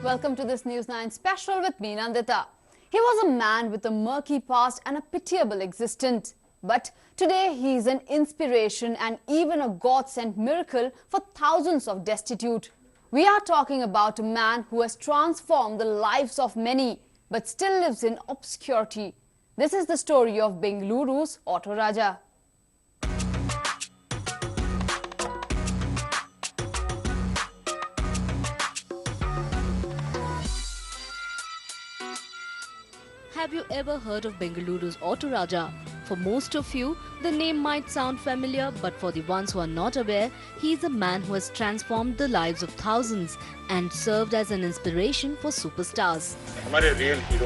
Welcome to this News 9 special with me, Nandita. He was a man with a murky past and a pitiable existence. But today he is an inspiration and even a God-sent miracle for thousands of destitute. We are talking about a man who has transformed the lives of many but still lives in obscurity. This is the story of Bengaluru's Auto Raja. Have you ever heard of Bengaluru's Auto Raja? For most of you, the name might sound familiar, but for the ones who are not aware, he is a man who has transformed the lives of thousands and served as an inspiration for superstars. हमारे real hero,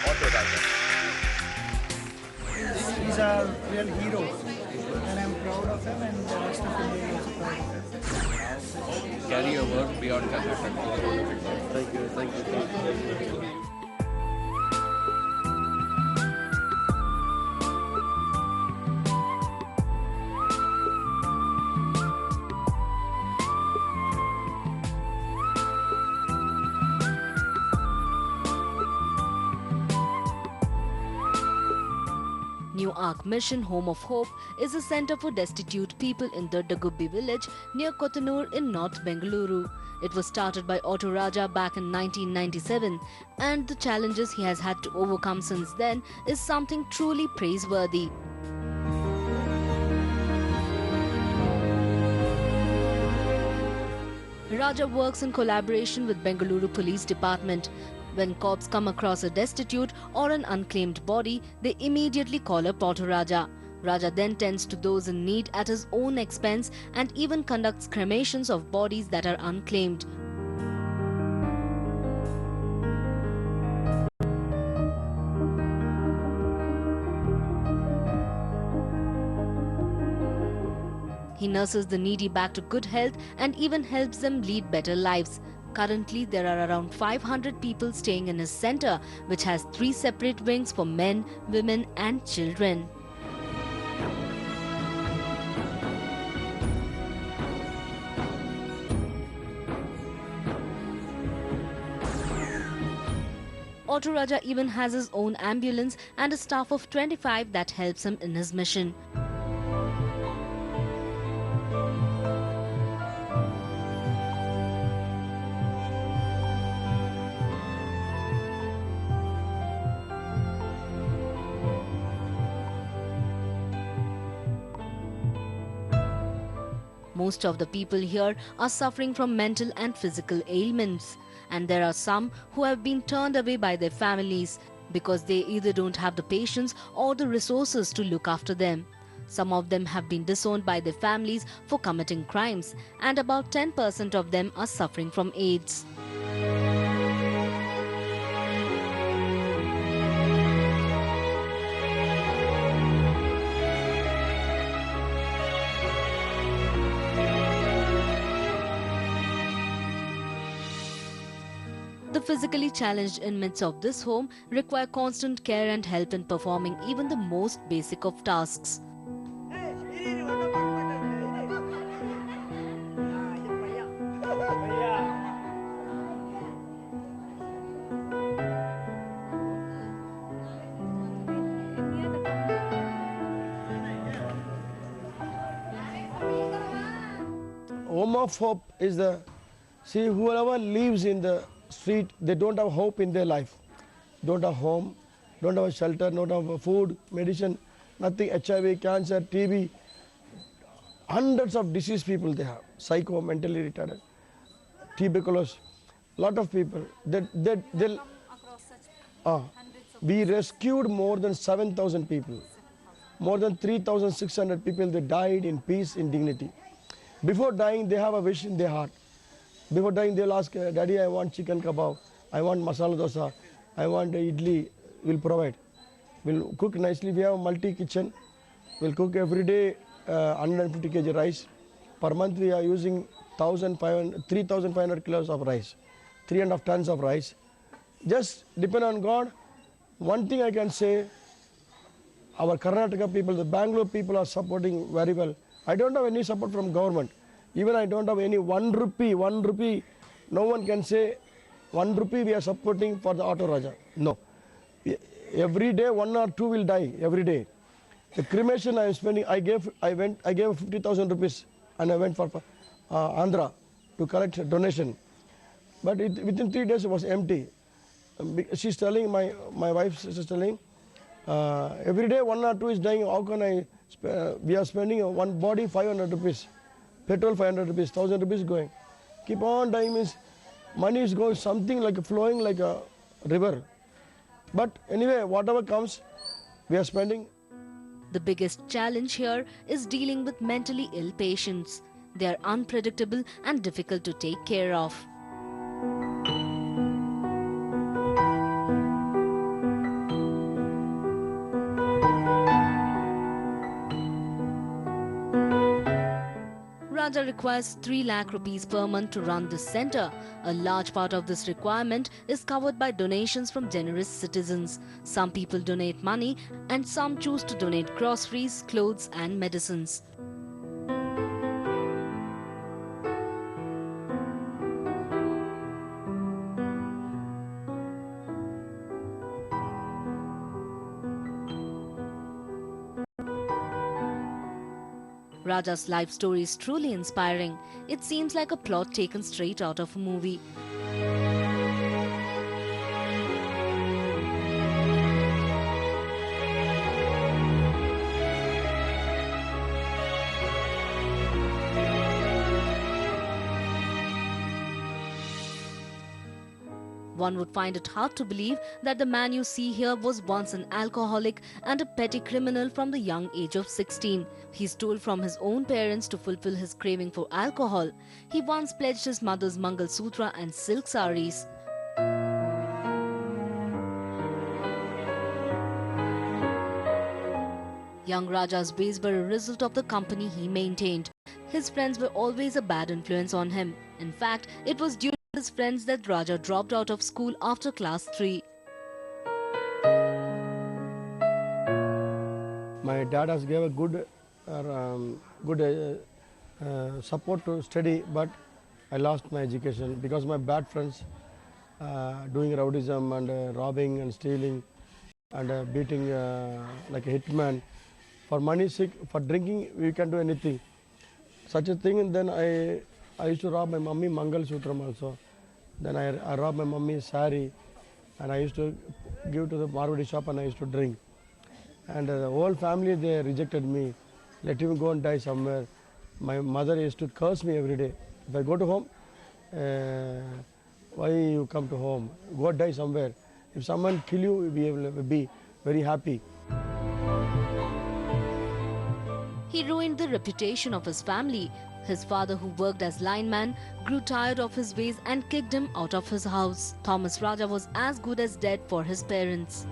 Auto Raja. He's a real hero, and I'm proud of him, and the rest of India is proud of him. Carry your work beyond Karnataka. Thank you. New Ark Mission Home of Hope is a center for destitute people in the Dagubbi village near Kotanur in North Bengaluru. It was started by Auto Raja back in 1997, and the challenges he has had to overcome since then is something truly praiseworthy. Raja works in collaboration with Bengaluru Police Department. When cops come across a destitute or an unclaimed body, they immediately call up Auto Raja. Raja then tends to those in need at his own expense and even conducts cremations of bodies that are unclaimed. He nurses the needy back to good health and even helps them lead better lives. Currently, there are around 500 people staying in his center, which has 3 separate wings for men, women and children. Auto Raja even has his own ambulance and a staff of 25 that helps him in his mission. Most of the people here are suffering from mental and physical ailments, and there are some who have been turned away by their families because they either don't have the patience or the resources to look after them. Some of them have been disowned by their families for committing crimes, and about 10% of them are suffering from AIDS. The physically challenged inmates of this home require constant care and help in performing even the most basic of tasks. Home of Hope is whoever lives in the street, they don't have hope in their life. Don't have home, don't have shelter, don't have food, medicine, nothing, HIV, cancer, TB. Hundreds of diseased people they have, psycho, mentally retarded, tuberculosis, lot of people. We rescued more than 7,000 people. More than 3,600 people, they died in peace, in dignity. Before dying, they have a wish in their heart. Before dying, they'll ask, Daddy, I want chicken kebab, I want masala dosa, I want idli. We'll provide. We'll cook nicely. We have a multi-kitchen. We'll cook every day 150 kg rice. Per month, we are using 3,500 kilos of rice, 3.5 tons of rice. Just depend on God. One thing I can say, our Karnataka people, the Bangalore people are supporting very well. I don't have any support from government. Even I don't have any 1 rupee. No one can say 1 rupee we are supporting for the Auto Raja. No. Every day 1 or 2 will die every day. The cremation I am spending, I gave 50,000 rupees and I went for Andhra to collect a donation. But within 3 days it was empty. She's telling, my wife is telling, every day 1 or 2 is dying. How can I? We are spending one body 500 rupees, petrol 500 rupees, 1,000 rupees going. Keep on dying means money is going something like flowing like a river. But anyway, whatever comes, we are spending. The biggest challenge here is dealing with mentally ill patients. They are unpredictable and difficult to take care of. Raja requires 3 lakh rupees per month to run this center. A large part of this requirement is covered by donations from generous citizens. Some people donate money and some choose to donate groceries, clothes and medicines. Raja's life story is truly inspiring. It seems like a plot taken straight out of a movie. One would find it hard to believe that the man you see here was once an alcoholic and a petty criminal from the young age of 16. He stole from his own parents to fulfill his craving for alcohol. He once pledged his mother's Mangal Sutra and silk saris. Young Raja's ways were a result of the company he maintained. His friends were always a bad influence on him. In fact, it was due to his friends that Raja dropped out of school after class 3. My dad has gave a good support to study, but I lost my education because my bad friends doing rowdyism and robbing and stealing and beating like a hitman. For money's sake, for drinking, we can do anything. Such a thing, and then I used to rob my mummy Mangal Sutram also. Then I robbed my mummy's sari, and I used to give to the Marwadi shop and I used to drink. And the whole family, they rejected me. Let him go and die somewhere. My mother used to curse me every day. If I go to home, why you come to home? Go die somewhere. If someone kill you, we will be very happy. He ruined the reputation of his family. His father, who worked as lineman, grew tired of his ways and kicked him out of his house. Thomas Raja was as good as dead for his parents.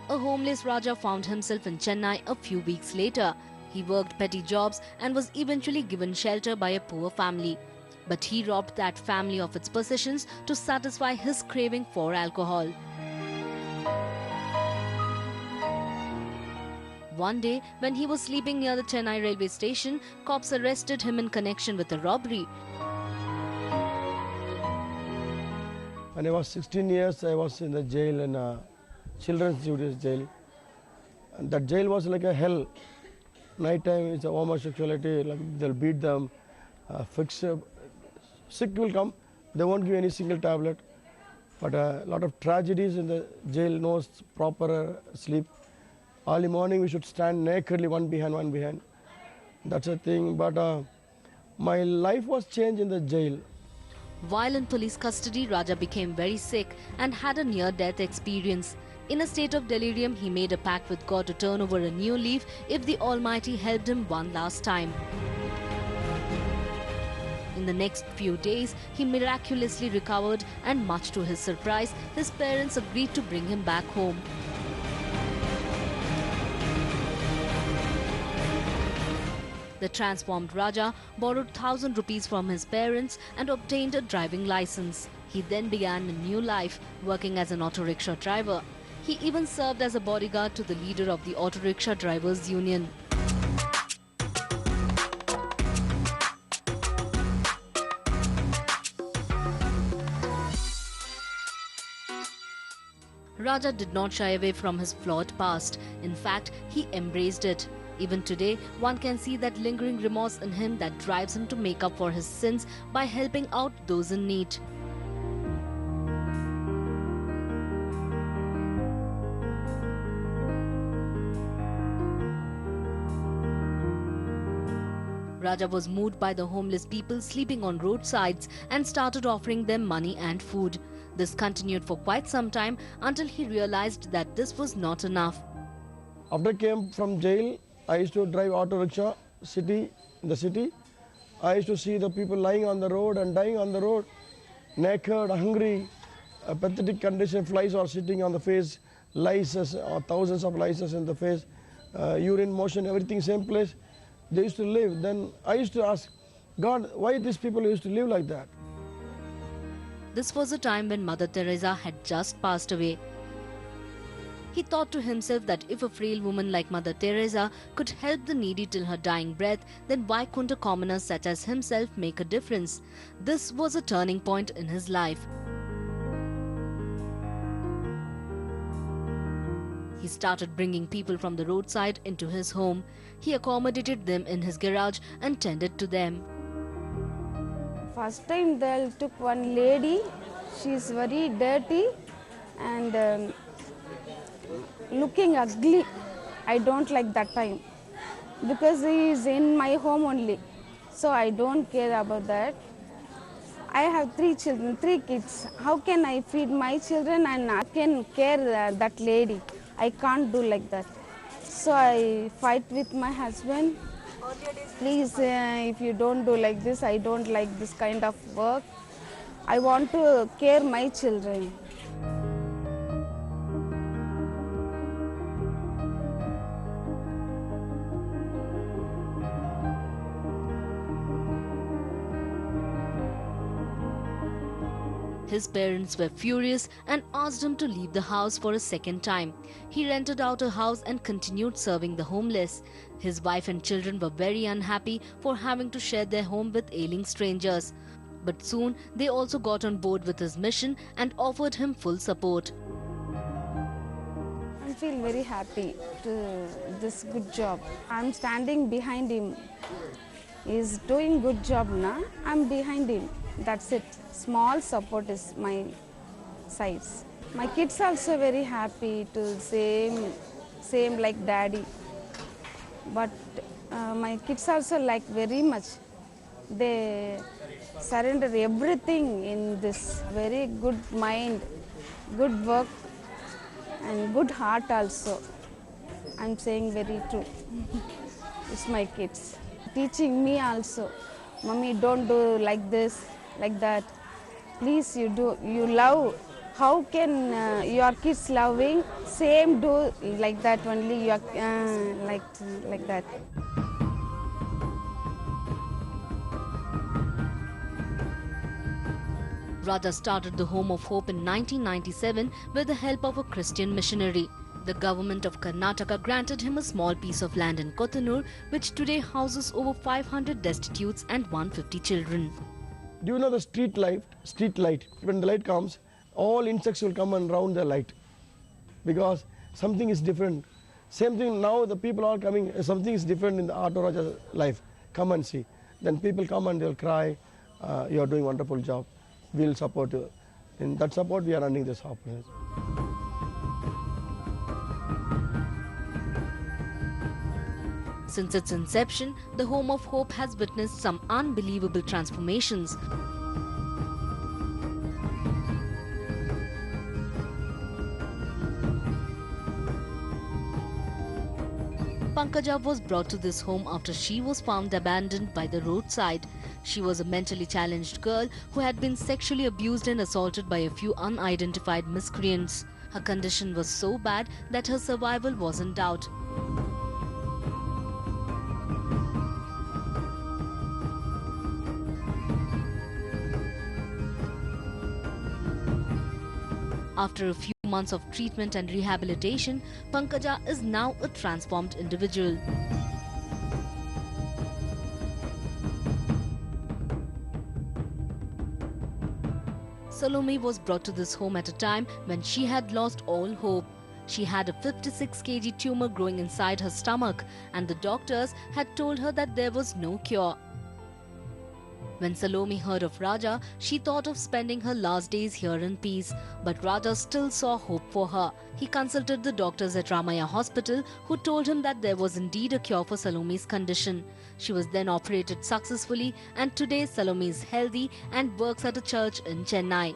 A homeless Raja found himself in Chennai a few weeks later. He worked petty jobs and was eventually given shelter by a poor family. But he robbed that family of its possessions to satisfy his craving for alcohol. One day, when he was sleeping near the Chennai railway station, cops arrested him in connection with a robbery. When I was 16 years, I was in the jail, in children's justice jail. And that jail was like a hell. Night time, it's a homosexuality, like they'll beat them, sick will come, they won't give any single tablet. But a lot of tragedies in the jail, no proper sleep. Early morning we should stand nakedly, one behind. That's a thing, but my life was changed in the jail. While in police custody, Raja became very sick and had a near-death experience. In a state of delirium, he made a pact with God to turn over a new leaf if the Almighty helped him one last time. In the next few days, he miraculously recovered, and much to his surprise, his parents agreed to bring him back home. The transformed Raja borrowed 1,000 rupees from his parents and obtained a driving license. He then began a new life, working as an auto rickshaw driver. He even served as a bodyguard to the leader of the Auto Rickshaw Drivers Union. Raja did not shy away from his flawed past. In fact, he embraced it. Even today, one can see that lingering remorse in him that drives him to make up for his sins by helping out those in need. Raja was moved by the homeless people sleeping on roadsides and started offering them money and food. This continued for quite some time until he realized that this was not enough. After I came from jail, I used to drive auto rickshaw in the city. I used to see the people lying on the road and dying on the road, naked, hungry, a pathetic condition. Flies are sitting on the face, lices, or thousands of lices in the face, urine, motion, everything same place. They used to live. Then I used to ask, God, why these people used to live like that? This was a time when Mother Teresa had just passed away. He thought to himself that if a frail woman like Mother Teresa could help the needy till her dying breath, then why couldn't a commoner such as himself make a difference? This was a turning point in his life. He started bringing people from the roadside into his home. He accommodated them in his garage and tended to them. First time they took one lady, she is very dirty and looking ugly. I don't like that time because he is in my home only, so I don't care about that. I have 3 children, 3 kids. How can I feed my children and I can care that lady? I can't do like that. So I fight with my husband. Please, if you don't do like this, I don't like this kind of work. I want to care my children. His parents were furious and asked him to leave the house for a second time. He rented out a house and continued serving the homeless. His wife and children were very unhappy for having to share their home with ailing strangers. But soon they also got on board with his mission and offered him full support. I feel very happy to this good job. I'm standing behind him. He's doing good job now. I'm behind him. That's it. Small support is my size. My kids also very happy to same like daddy. But my kids also like very much. They surrender everything in this very good mind, good work and good heart also. I'm saying very true. It's my kids. Teaching me also. Mommy, don't do like this, like that. Please, you do. You love. How can your kids loving? Same do like that only. You are like that. Raja started the Home of Hope in 1997 with the help of a Christian missionary. The government of Karnataka granted him a small piece of land in Kottanur, which today houses over 500 destitutes and 150 children. Do you know the street light? When the light comes, all insects will come and round the light because something is different. Same thing now, the people are coming, something is different in the Auto Raja's life. Come and see. Then people come and they'll cry, you are doing a wonderful job. We'll support you. In that support, we are running this operation. Since its inception, the Home of Hope has witnessed some unbelievable transformations. Pankaja was brought to this home after she was found abandoned by the roadside. She was a mentally challenged girl who had been sexually abused and assaulted by a few unidentified miscreants. Her condition was so bad that her survival was in doubt. After a few months of treatment and rehabilitation, Pankaja is now a transformed individual. Salome was brought to this home at a time when she had lost all hope. She had a 56 kg tumor growing inside her stomach, and the doctors had told her that there was no cure. When Salome heard of Raja, she thought of spending her last days here in peace. But Raja still saw hope for her. He consulted the doctors at Ramaya Hospital, who told him that there was indeed a cure for Salome's condition. She was then operated successfully, and today Salome is healthy and works at a church in Chennai.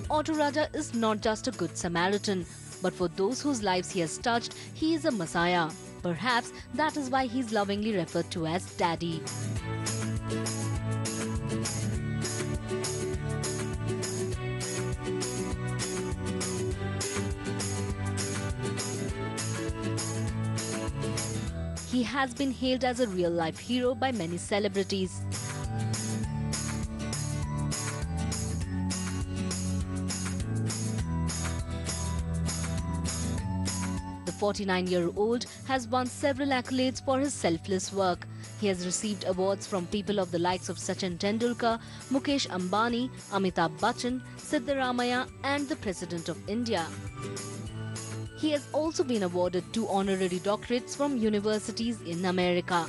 Auto Raja is not just a good Samaritan, but for those whose lives he has touched, he is a Messiah. Perhaps that is why he is lovingly referred to as Daddy. He has been hailed as a real-life hero by many celebrities. The 49-year-old has won several accolades for his selfless work. He has received awards from people of the likes of Sachin Tendulkar, Mukesh Ambani, Amitabh Bachchan, Siddaramaiah and the President of India. He has also been awarded 2 honorary doctorates from universities in America.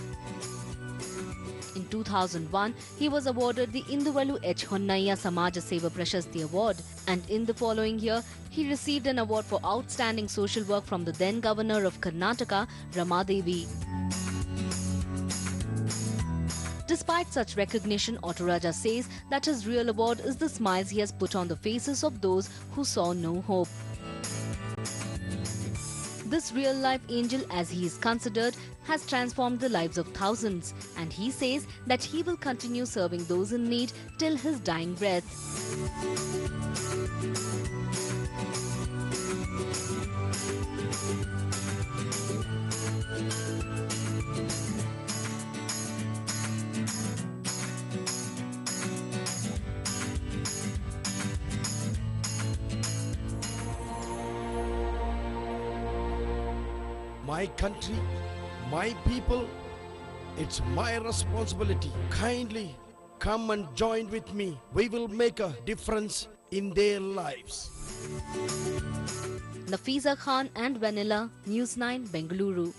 In 2001, he was awarded the Induvalu H. Honnaya Samaja Seva Prashasti Award, and in the following year, he received an award for outstanding social work from the then Governor of Karnataka, Ramadevi. Despite such recognition, Auto Raja says that his real award is the smiles he has put on the faces of those who saw no hope. This real-life angel, as he is considered, has transformed the lives of thousands, and he says that he will continue serving those in need till his dying breath. My country, my people, it's my responsibility. Kindly come and join with me. We will make a difference in their lives. Nafisa Khan and Vanilla, News 9, Bengaluru.